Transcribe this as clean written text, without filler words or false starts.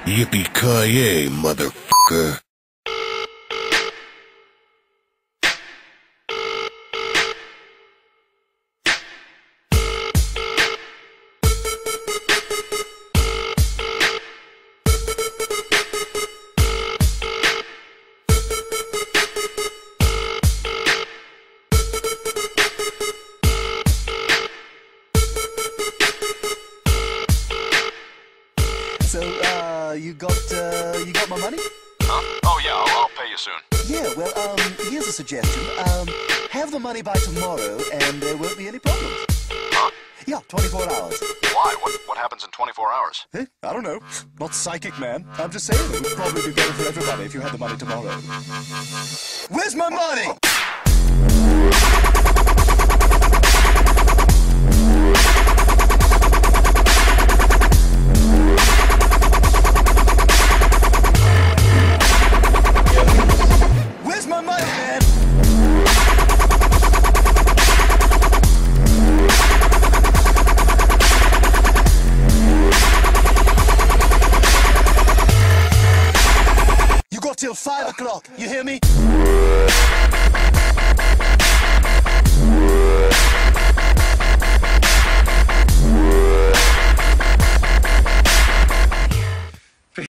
Yippee-ki-yay, motherfucker. So, you got my money? Huh? Oh, yeah, I'll pay you soon. Yeah, well, here's a suggestion. Have the money by tomorrow, and there won't be any problems. Huh? Yeah, 24 hours. Why? What happens in 24 hours? Eh? I don't know. Not psychic, man. I'm just saying it would probably be better for everybody if you had the money tomorrow. Where's my money? Where's my money, man? You got till 5 o'clock, you hear me?